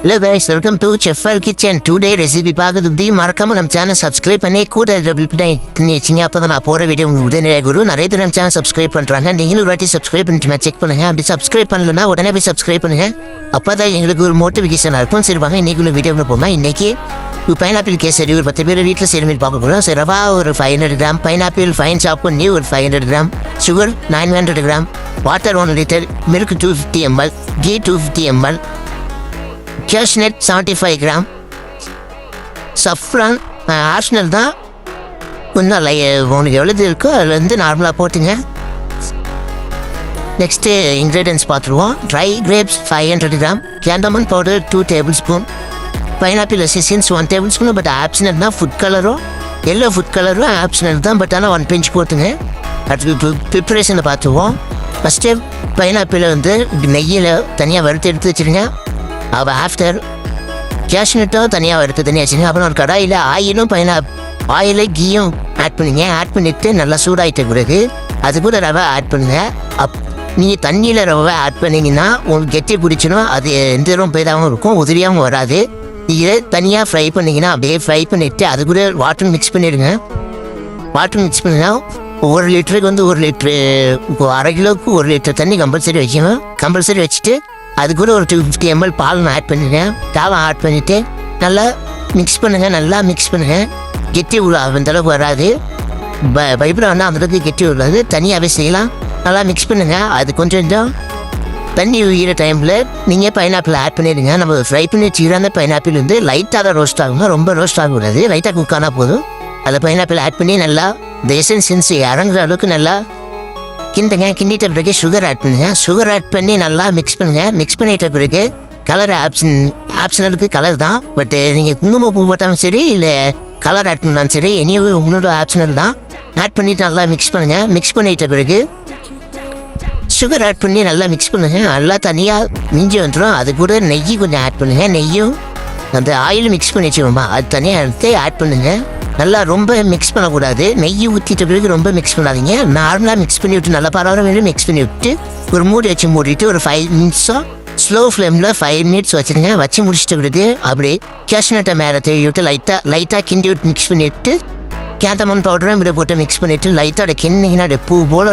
Hello guys, welcome to Chef Al Kitchen. Today recipe பார்க்கறதுக்கு மறக்காம நம்ம சேனல் சப்ஸ்கிரைப் பண்ணி கூட பண்ணிச்சிங்க. அப்போ தான் நான் போகிற வீடியோ உங்களுக்கு உடனே வரும். நிறைய பேர் நம்ம சேனல் சப்ஸ்கிரைப் பண்ணுறாங்க. நீங்களும் ஒரு வாட்டி சப்ஸ்கிரைப் பண்ணிட்டு செக் பண்ணுங்கள். அப்படி சப்ஸ்கிரைப் பண்ணலன்னா உடனே போய் சப்ஸ்கிரைப் பண்ணுங்கள். அப்போ தான் எங்களுக்கு ஒரு மோட்டிவேஷனாக இருக்கும். சரி வாங்க இன்றைக்கி உள்ள வீடியோவில் போமா. இன்றைக்கி பைனாப்பிள் கேசரி ஒரு 10 பேர் வீட்டில் செய்கிற மாதிரி பார்க்க போகிறோம். சரி ரவா ஒரு 500 கிராம், பைனாப்பிள் ஃபைன் சாப் பண்ணி ஒரு 500 gram, sugar 900 gram, water 1 litre, milk 250 ml, ghee 250 ml, cashew nut 75 gram, saffron optional தான். இன்னும் உங்களுக்கு எவ்வளோ இருக்கோ அதில் வந்து நார்மலாக போட்டுங்க. நெக்ஸ்ட்டு இன்க்ரீடியன்ஸ் பார்த்துருவோம். Dry grapes 500 gram, cardamom powder 2 tablespoon, pineapple essence 1 tablespoon. But optional தான். ஃபுட் கலரும் எல்லோ ஃபுட் கலரும் ஆப்ஷனல் தான். பட் ஆனால் 1 பிஞ்ச் போட்டுங்க. அடுத்து ப்ரிப்பரேஷனை பார்த்துருவோம். ஃபஸ்ட்டு பைனாப்பிளை வந்து நெய்யில் தனியாக வறுத்து எடுத்து வச்சுருங்க. அப்போ ஆஃப்டர் கேஷ்நட்டும் தனியாக எடுத்து தனியாக வச்சுங்க. அப்புறம் ஒரு கடாயில் ஆயிலும் கீயும் ஆட் பண்ணுங்க. ஆட் பண்ணிவிட்டு நல்லா சூடாகிட்ட பிறகு அது கூட ரவை ஆட் பண்ணுங்கள். நீங்கள் தண்ணியில் ரவை ஆட் பண்ணிங்கன்னா உங்களுக்கு கெட்டி பிடிச்சிடும். அது எந்த ரொம்ப இதாகவும் இருக்கும், உதிரியாகவும் வராது. நீங்கள் தனியாக ஃப்ரை பண்ணிங்கன்னா அப்படியே ஃப்ரை பண்ணிவிட்டு அது கூட வாட்டர் மிக்ஸ் பண்ணிடுங்க. வாட்டர் மிக்ஸ் பண்ணிங்கன்னா 1 லிட்டருக்கு வந்து 1 லிட்ரு, இப்போ அரை கிலோவுக்கு 1 லிட்டர் தண்ணி கம்பல்சரி வைக்கணும். கம்பல்சரி வச்சுட்டு அது கூட ஒரு 250 ml பால் ஆட் பண்ணிடுங்க. பால் ஆட் பண்ணிவிட்டு நல்லா மிக்ஸ் பண்ணுங்கள். நல்லா மிக்ஸ் பண்ணுங்கள். கெட்டி உள்ள அந்தளவுக்கு வராது. பைப்பில் வந்து அந்தளவுக்கு கெட்டி உள்ளது. தனியாகவே செய்யலாம். நல்லா மிக்ஸ் பண்ணுங்கள். அது கொஞ்சம் தண்ணி உயிர டைமில் நீங்கள் பைனாப்பிள் ஆட் பண்ணிடுங்க. நம்ம ஃப்ரை பண்ணி வச்சுக்கிற அந்த பைனாப்பிள் வந்து லைட்டாக தான் ரோஸ்ட் ஆகுங்க. ரொம்ப ரோஸ்ட் ஆகக்கூடாது. லைட்டாக குக் ஆனால் போதும். அதில் பைனாப்பிள் ஆட் பண்ணி நல்லா இந்த எசன்ஸ் இறங்குற அளவுக்கு நல்லா கிண்டிட்ட பிறகு சுகர் ஆட் பண்ணுங்க. சுகர் ஆட் பண்ணி நல்லா மிக்ஸ் பண்ணுங்கள். மிக்ஸ் பண்ணிட்ட பிறகு கலர் ஆப்ஷனலுக்கு கலர் தான். பட் நீங்கள் குங்குமப்பூ போட்டாலும் சரி இல்லை கலர் ஆட் பண்ணாலும் சரி இனியும் உங்களோட ஆப்ஷனல் தான். ஆட் பண்ணிவிட்டு நல்லா மிக்ஸ் பண்ணுங்கள். மிக்ஸ் பண்ணிட்ட பிறகு சுகர் ஆட் பண்ணி நல்லா மிக்ஸ் பண்ணுங்கள். நல்லா தனியாக மிஞ்சி வந்துடும். அது கூட நெய் கொஞ்சம் ஆட் பண்ணுங்கள். நெய்யும் அந்த ஆயில் மிக்ஸ் பண்ணி வச்சுக்கோமா அது தனியாக எடுத்து ஆட் பண்ணுங்கள். நல்லா ரொம்ப மிக்ஸ் பண்ணக்கூடாது. நெய் ஊற்றிட்ட பிறகு ரொம்ப மிக்ஸ் பண்ணாதீங்க. நார்மலாக மிக்ஸ் பண்ணி விட்டு நல்லா பரவாயில்ல மிக்ஸ் பண்ணி விட்டு ஒரு மூடி வச்சு மூடிட்டு ஒரு 5 நிமிஷம் ஸ்லோ ஃப்ளேமில் 5 மினிட்ஸ் வச்சுருங்க. வச்சு முடிச்சுட்டு பிறகு அப்படியே கேஷ்நட்டை மேலே தேடி விட்டு லைட்டாக கிண்டி விட்டு மிக்ஸ் பண்ணிவிட்டு கேண்டமன் பவுடரும் இதை போட்டு மிக்ஸ் பண்ணிவிட்டு லைட்டாக அதை கிண்டிங்கன்னா பூ போல்